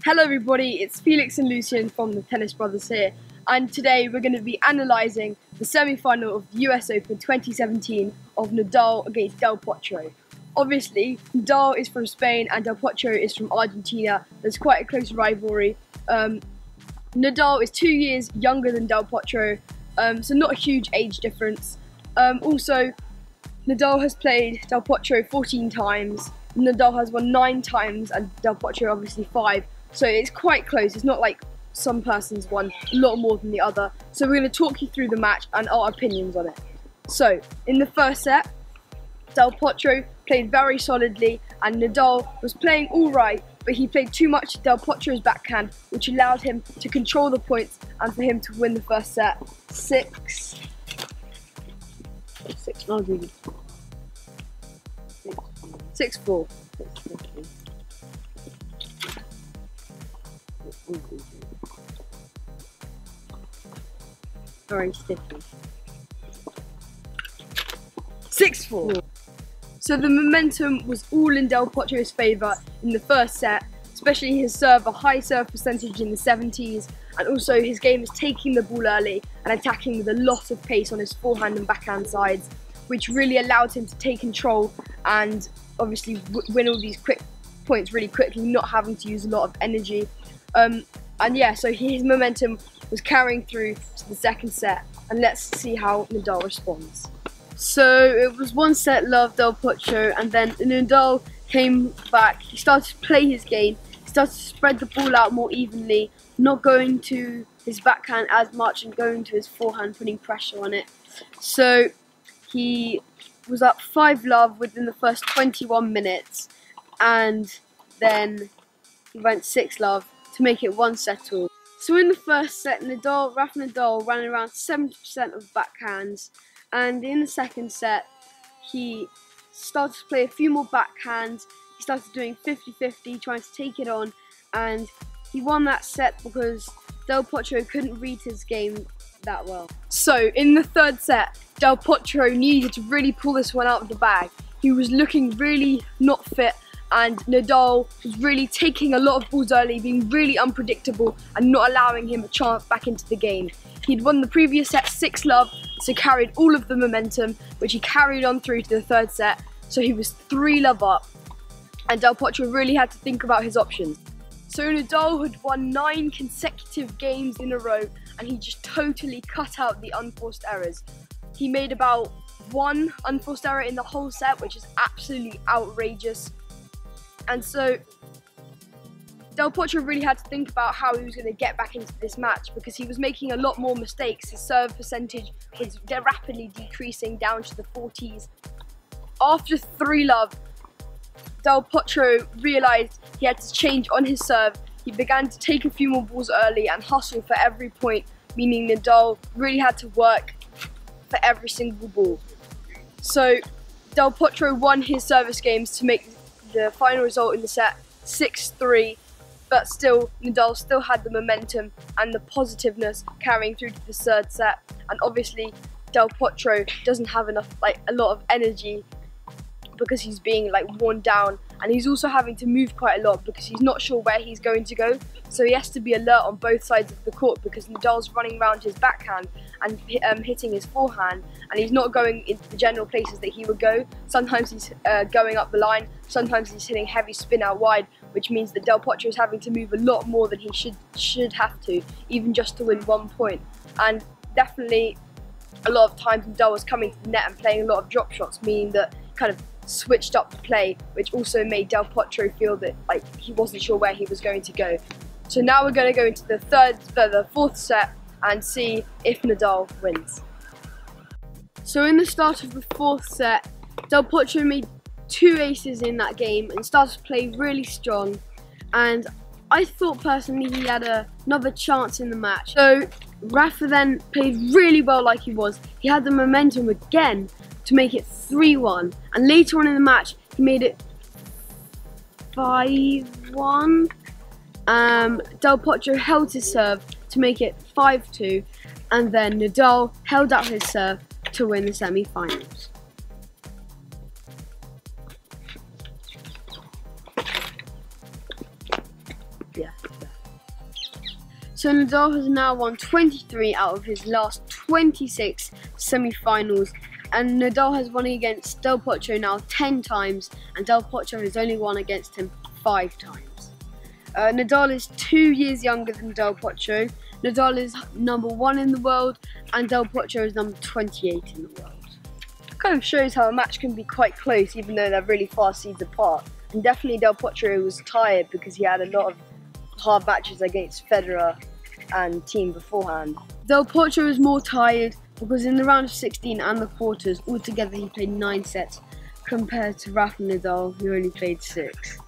Hello everybody, it's Felix and Lucian from the Tennis Brothers here, and today we're going to be analysing the semi-final of the US Open 2017 of Nadal against Del Potro. Obviously, Nadal is from Spain and Del Potro is from Argentina. There's quite a close rivalry. Nadal is 2 years younger than Del Potro, so not a huge age difference. Also, Nadal has played Del Potro 14 times. Nadal has won 9 times and Del Potro obviously 5. So it's quite close. It's not like some person's won a lot more than the other. So we're going to talk you through the match and our opinions on it. So in the first set, Del Potro played very solidly and Nadal was playing all right, but he played too much Del Potro's backhand, which allowed him to control the points and for him to win the first set 6-4. Very sticky. 6-4. So the momentum was all in Del Potro's favour in the first set, especially his serve, a high serve percentage in the 70s, and also his game is taking the ball early and attacking with a lot of pace on his forehand and backhand sides, which really allowed him to take control and obviously win all these quick points really quickly, not having to use a lot of energy. And yeah, so his momentum was carrying through to the second set, and let's see how Nadal responds. So it was one set love Del Potro, and then Nadal came back. He started to play his game, he started to spread the ball out more evenly, not going to his backhand as much and going to his forehand, putting pressure on it. So he was up 5-love within the first 21 minutes, and then he went 6-love to make it 1-set all. So in the first set, Rafa Nadal ran around 70% of backhands, and in the second set, he started to play a few more backhands. He started doing 50-50, trying to take it on, and he won that set because Del Potro couldn't read his game that well. So in the third set, Del Potro needed to really pull this one out of the bag. He was looking really not fit, and Nadal was really taking a lot of balls early, being really unpredictable and not allowing him a chance back into the game. He'd won the previous set 6-love, so carried all of the momentum, which he carried on through to the third set, so he was 3-love up, and Del Potro really had to think about his options. So Nadal had won 9 consecutive games in a row, and he just totally cut out the unforced errors. He made about 1 unforced error in the whole set, which is absolutely outrageous. And so Del Potro really had to think about how he was going to get back into this match, because he was making a lot more mistakes. His serve percentage was rapidly decreasing down to the 40s. After 3-love, Del Potro realised he had to change on his serve. He began to take a few more balls early and hustle for every point, meaning Nadal really had to work for every single ball. So Del Potro won his service games to make the final result in the set 6-3, but still Nadal still had the momentum and the positiveness carrying through to the third set, and obviously Del Potro doesn't have enough, a lot of energy, because he's being worn down, and he's also having to move quite a lot because he's not sure where he's going to go. So he has to be alert on both sides of the court, because Nadal's running around his backhand and hitting his forehand, and he's not going into the general places that he would go. Sometimes he's going up the line, sometimes he's hitting heavy spin out wide, which means that Del Potro is having to move a lot more than he should have to, even just to win 1 point. And definitely a lot of times Nadal was coming to the net and playing a lot of drop shots, meaning that kind of switched up the play, which also made Del Potro feel that he wasn't sure where he was going to go. So now we're going to go into the fourth set and see if Nadal wins. So in the start of the fourth set, Del Potro made 2 aces in that game and started to play really strong, and I thought personally he had another chance in the match. So Rafa then played really well like he was. He had the momentum again to make it 3-1, and later on in the match he made it 5-1. Del Potro held his serve to make it 5-2, and then Nadal held out his serve to win the semi-finals. Yeah. So Nadal has now won 23 out of his last 26 semi-finals, and Nadal has won against Del Potro now 10 times, and Del Potro has only won against him 5 times. Nadal is 2 years younger than Del Potro. Nadal is #1 in the world, and Del Potro is number 28 in the world. It kind of shows how a match can be quite close, even though they're really far seeds apart. And definitely Del Potro was tired because he had a lot of hard matches against Federer and Thiem beforehand. Del Potro was more tired because in the round of 16 and the quarters, altogether he played 9 sets compared to Rafa Nadal, who only played 6.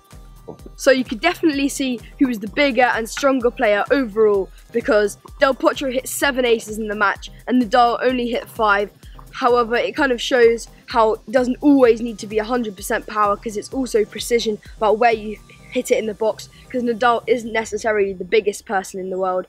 So you could definitely see who was the bigger and stronger player overall, because Del Potro hit 7 aces in the match and Nadal only hit 5. However, it kind of shows how it doesn't always need to be 100% power, because it's also precision about where you hit it in the box, because Nadal isn't necessarily the biggest person in the world.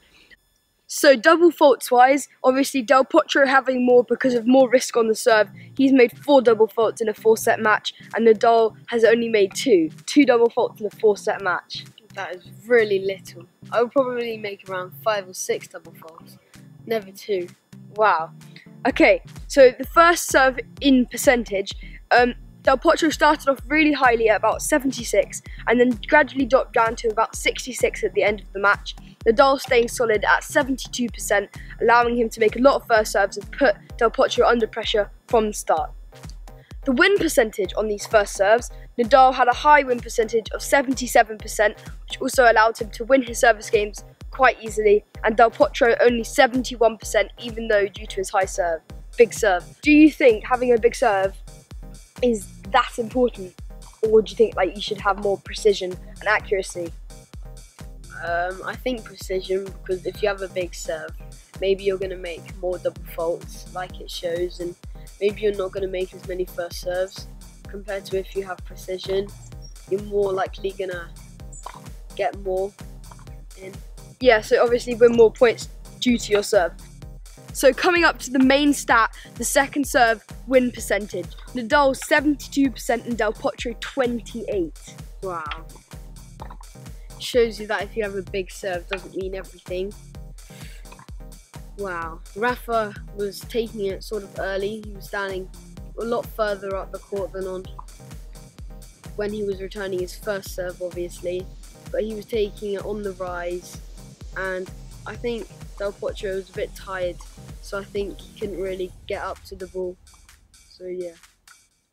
So double faults wise, obviously Del Potro having more because of more risk on the serve. He's made 4 double faults in a 4-set match, and Nadal has only made 2 double faults in a 4-set match. That is really little. I would probably make around 5 or 6 double faults, never 2. Wow. Okay, so the first serve in percentage, Del Potro started off really highly at about 76 and then gradually dropped down to about 66 at the end of the match. Nadal staying solid at 72%, allowing him to make a lot of first serves and put Del Potro under pressure from the start. The win percentage on these first serves, Nadal had a high win percentage of 77%, which also allowed him to win his service games quite easily, and Del Potro only 71%, even though due to his high serve, big serve. Do you think having a big serve is that important, or do you think like you should have more precision and accuracy? I think precision, because if you have a big serve, maybe you're going to make more double faults like it shows, and maybe you're not going to make as many first serves compared to if you have precision. You're more likely going to get more in. Yeah, so obviously win more points due to your serve. So coming up to the main stat, the second serve win percentage. Nadal 72% and Del Potro 28. Wow. Shows you that if you have a big serve doesn't mean everything. Wow. Rafa was taking it sort of early. He was standing a lot further up the court than on when he was returning his first serve, obviously. But he was taking it on the rise, and I think Del Potro was a bit tired, so I think he couldn't really get up to the ball. So yeah.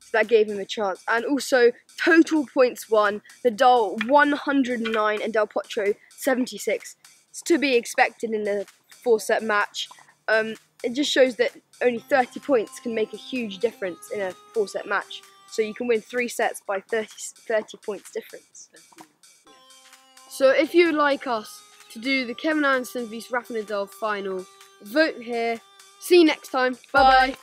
So that gave him a chance. And also, total points won, Nadal 109 and Del Potro 76. It's to be expected in a 4-set match. It just shows that only 30 points can make a huge difference in a 4-set match. So you can win 3 sets by 30 points difference. So if you'd like us to do the Kevin Anderson vs Rafa Nadal final, vote here. See you next time. Bye bye.